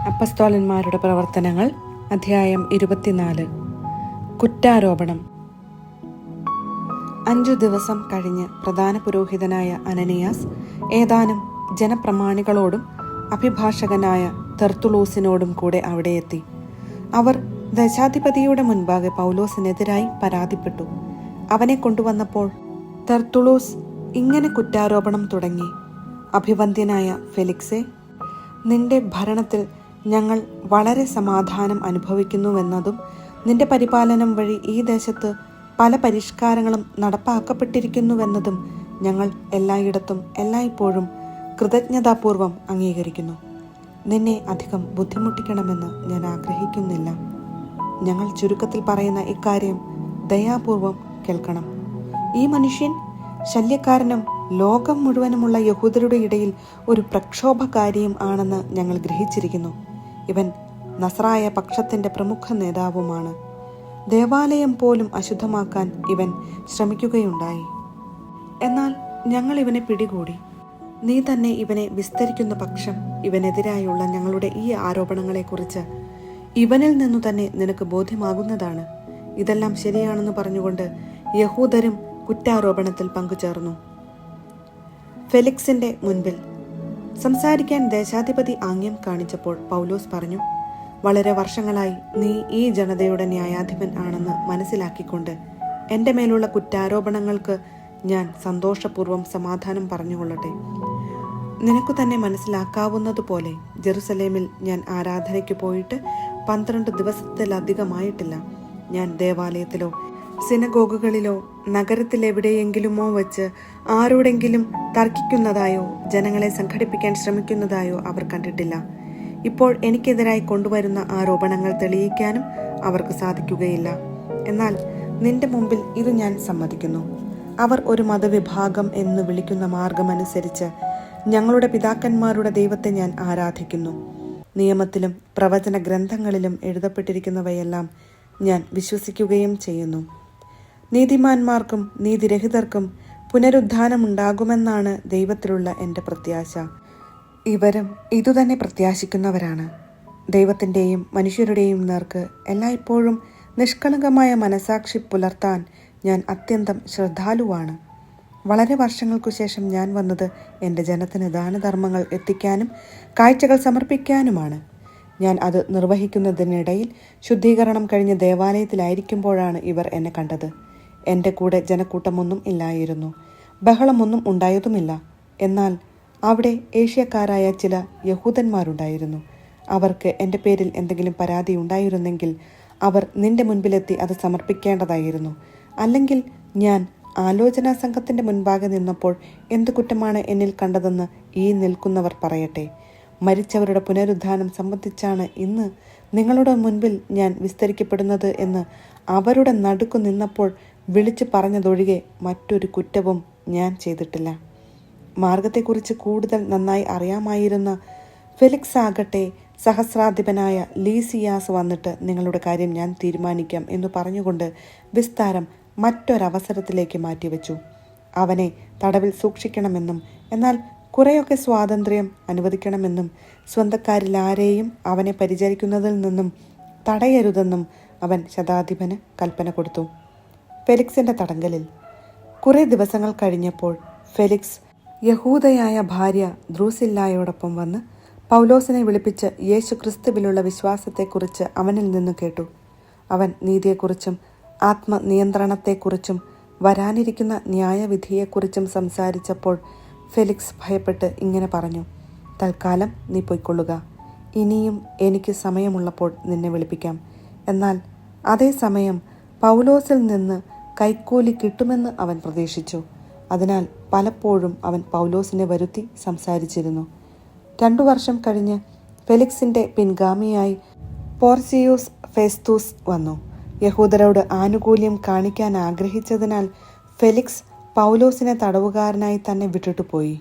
അപ്പസ്തോലന്മാരുടെ പ്രവർത്തനങ്ങൾ അധ്യായം 24. കുറ്റാരോപണം. 5 ദിവസം കഴിഞ്ഞ് പ്രധാന പുരോഹിതനായ അനനിയാസ് ഏതാനും ജനപ്രമാണികളോടും അഭിഭാഷകനായ തെർത്തുളൂസിനോടും കൂടെ അവിടെ എത്തി. അവർ ദേശാധിപതിയുടെ മുൻപാകെ പൗലോസിനെതിരായി പരാതിപ്പെട്ടു. അവനെ കൊണ്ടുവന്നപ്പോൾ തെർത്തുളൂസ് ഇങ്ങനെ കുറ്റാരോപണം തുടങ്ങി: അഭിവന്ദ്യനായ ഫെലിക്സേ, നിന്റെ ഭരണത്തിൽ ഞങ്ങൾ വളരെ സമാധാനം അനുഭവിക്കുന്നുവെന്നതും നിന്റെ പരിപാലനം വഴി ഈ ദേശത്ത് പല പരിഷ്കാരങ്ങളും നടപ്പാക്കപ്പെട്ടിരിക്കുന്നുവെന്നതും ഞങ്ങൾ എല്ലായിടത്തും എല്ലായ്പ്പോഴും കൃതജ്ഞതാപൂർവം അംഗീകരിക്കുന്നു. നിന്നെ അധികം ബുദ്ധിമുട്ടിക്കണമെന്ന് ഞാൻ ആഗ്രഹിക്കുന്നില്ല. ഞങ്ങൾ ചുരുക്കത്തിൽ പറയുന്ന ഇക്കാര്യം ദയാപൂർവം കേൾക്കണം. ഈ മനുഷ്യൻ ശല്യക്കാരനും ലോകം മുഴുവനുമുള്ള യഹൂദരുടെ ഇടയിൽ ഒരു പ്രക്ഷോഭകാരിയും ആണെന്ന് ഞങ്ങൾ ഗ്രഹിച്ചിരിക്കുന്നു. ഇവൻ നസ്രായ പക്ഷത്തിന്റെ പ്രമുഖ നേതാവുമാണ്. ദേവാലയം പോലും അശുദ്ധമാക്കാൻ ഇവൻ ശ്രമിക്കുകയുണ്ടായി. എന്നാൽ ഞങ്ങൾ ഇവനെ പിടികൂടി. നീ തന്നെ ഇവനെ വിസ്തരിക്കുന്ന പക്ഷം ഇവനെതിരായുള്ള ഞങ്ങളുടെ ഈ ആരോപണങ്ങളെക്കുറിച്ച് ഇവനിൽ നിന്നു തന്നെ നിനക്ക് ബോധ്യമാകുന്നതാണ്. ഇതെല്ലാം ശരിയാണെന്ന് പറഞ്ഞുകൊണ്ട് യഹൂദരും കുറ്റാരോപണത്തിൽ പങ്കുചേർന്നു. ഫെലിക്സിന്റെ മുൻപിൽ സംസാരിക്കാൻ ദേശാധിപതി ആംഗ്യം കാണിച്ചപ്പോൾ പൗലോസ് പറഞ്ഞു: വളരെ വർഷങ്ങളായി നീ ഈ ജനതയുടെ ന്യായാധിപൻ ആണെന്ന് മനസ്സിലാക്കിക്കൊണ്ട് എൻ്റെ മേലുള്ള കുറ്റാരോപണങ്ങൾക്ക് ഞാൻ സന്തോഷപൂർവ്വം സമാധാനം പറഞ്ഞുകൊള്ളട്ടെ. നിനക്കു തന്നെ മനസ്സിലാക്കാവുന്നതുപോലെ ജെറുസലേമിൽ ഞാൻ ആരാധനയ്ക്ക് പോയിട്ട് 12 ദിവസത്തിലധികമായിട്ടില്ല. ഞാൻ ദേവാലയത്തിലോ സിനഗോഗുകളിലോ നഗരത്തിലെവിടെയെങ്കിലുമോ വെച്ച് ആരോടെങ്കിലും തർക്കിക്കുന്നതായോ ജനങ്ങളെ സംഘടിപ്പിക്കാൻ ശ്രമിക്കുന്നതായോ അവർ കണ്ടിട്ടില്ല. ഇപ്പോൾ എനിക്കെതിരായി കൊണ്ടുവരുന്ന ആരോപണങ്ങൾ തെളിയിക്കാനും അവർക്ക് സാധിക്കുകയില്ല. എന്നാൽ നിന്റെ മുമ്പിൽ ഇത് ഞാൻ സമ്മതിക്കുന്നു: അവർ ഒരു മതവിഭാഗം എന്ന് വിളിക്കുന്ന മാർഗമനുസരിച്ച് ഞങ്ങളുടെ പിതാക്കന്മാരുടെ ദൈവത്തെ ഞാൻ ആരാധിക്കുന്നു. നിയമത്തിലും പ്രവചന ഗ്രന്ഥങ്ങളിലും എഴുതപ്പെട്ടിരിക്കുന്നവയെല്ലാം ഞാൻ വിശ്വസിക്കുകയും ചെയ്യുന്നു. നീതിമാന്മാർക്കും നീതിരഹിതർക്കും പുനരുദ്ധാനമുണ്ടാകുമെന്നാണ് ദൈവത്തിലുള്ള എൻ്റെ പ്രത്യാശ. ഇവരും ഇതുതന്നെ പ്രത്യാശിക്കുന്നവരാണ്. ദൈവത്തിൻ്റെയും മനുഷ്യരുടെയും നേർക്ക് എല്ലായ്പ്പോഴും നിഷ്കളങ്കമായ മനസാക്ഷി പുലർത്താൻ ഞാൻ അത്യന്തം ശ്രദ്ധാലുവാണ്. വളരെ വർഷങ്ങൾക്കു ശേഷം ഞാൻ വന്നത് എൻ്റെ ജനത്തിന് ദാനധർമ്മങ്ങൾ എത്തിക്കാനും കാഴ്ചകൾ സമർപ്പിക്കാനുമാണ്. ഞാൻ അത് നിർവഹിക്കുന്നതിനിടയിൽ ശുദ്ധീകരണം കഴിഞ്ഞ് ദേവാലയത്തിലായിരിക്കുമ്പോഴാണ് ഇവർ എന്നെ കണ്ടത്. എൻ്റെ കൂടെ ജനക്കൂട്ടമൊന്നും ഇല്ലായിരുന്നു, ബഹളമൊന്നും ഉണ്ടായതുമില്ല. എന്നാൽ അവിടെ ഏഷ്യക്കാരായ ചില യഹൂദന്മാരുണ്ടായിരുന്നു. അവർക്ക് എൻ്റെ പേരിൽ എന്തെങ്കിലും പരാതി ഉണ്ടായിരുന്നെങ്കിൽ അവർ നിന്റെ മുൻപിലെത്തി അത് സമർപ്പിക്കേണ്ടതായിരുന്നു. അല്ലെങ്കിൽ ഞാൻ ആലോചനാ സംഘത്തിൻ്റെ മുൻപാകെ നിന്നപ്പോൾ എന്ത് കുറ്റമാണ് എന്നിൽ കണ്ടതെന്ന് ഈ നിൽക്കുന്നവർ പറയട്ടെ. മരിച്ചവരുടെ പുനരുദ്ധാനം സംബന്ധിച്ചാണ് ഇന്ന് നിങ്ങളുടെ മുൻപിൽ ഞാൻ വിസ്തരിക്കപ്പെടുന്നത് എന്ന് അവരുടെ നടുക്കു നിന്നപ്പോൾ വിളിച്ചു പറഞ്ഞതൊഴികെ മറ്റൊരു കുറ്റവും ഞാൻ ചെയ്തിട്ടില്ല. മാർഗത്തെക്കുറിച്ച് കൂടുതൽ നന്നായി അറിയാമായിരുന്ന ഫെലിക്സ് ആകട്ടെ സഹസ്രാധിപനായ ലീസിയാസ് വന്നിട്ട് നിങ്ങളുടെ കാര്യം ഞാൻ തീരുമാനിക്കാം എന്ന് പറഞ്ഞുകൊണ്ട് വിസ്താരം മറ്റൊരവസരത്തിലേക്ക് മാറ്റിവെച്ചു. അവനെ തടവിൽ സൂക്ഷിക്കണമെന്നും എന്നാൽ കുറേയൊക്കെ സ്വാതന്ത്ര്യം അനുവദിക്കണമെന്നും സ്വന്തക്കാരിൽ ആരെയും അവനെ പരിചരിക്കുന്നതിൽ നിന്നും തടയരുതെന്നും അവൻ ശതാധിപന് കൽപ്പന കൊടുത്തു. ഫെലിക്സിന്റെ തടങ്കലിൽ കുറേ ദിവസങ്ങൾ കഴിഞ്ഞപ്പോൾ ഫെലിക്സ് യഹൂദയായ ഭാര്യ ദ്രൂസില്ലായോടൊപ്പം വന്ന് പൗലോസിനെ വിളിപ്പിച്ച് യേശു ക്രിസ്തുവിലുള്ള വിശ്വാസത്തെക്കുറിച്ച് അവനിൽ നിന്ന് കേട്ടു. അവൻ നീതിയെക്കുറിച്ചും ആത്മനിയന്ത്രണത്തെക്കുറിച്ചും വരാനിരിക്കുന്ന ന്യായവിധിയെക്കുറിച്ചും സംസാരിച്ചപ്പോൾ ഫെലിക്സ് ഭയപ്പെട്ട് ഇങ്ങനെ പറഞ്ഞു: തൽക്കാലം നീ പൊയ്ക്കൊള്ളുക. ഇനിയും എനിക്ക് സമയമുള്ളപ്പോൾ നിന്നെ വിളിപ്പിക്കാം. എന്നാൽ അതേസമയം പൗലോസിൽ നിന്ന് കൈക്കൂലി കിട്ടുമെന്ന് അവൻ പ്രതീക്ഷിച്ചു. അതിനാൽ പലപ്പോഴും അവൻ പൗലോസിനെ വരുത്തി സംസാരിച്ചിരുന്നു. 2 വർഷം കഴിഞ്ഞ് ഫെലിക്സിന്റെ പിൻഗാമിയായി പോർസിയൂസ് ഫെസ്തൂസ് വന്നു. യഹൂദരോട് ആനുകൂല്യം കാണിക്കാൻ ആഗ്രഹിച്ചതിനാൽ ഫെലിക്സ് പൗലോസിനെ തടവുകാരനായി തന്നെ വിട്ടിട്ടു പോയി.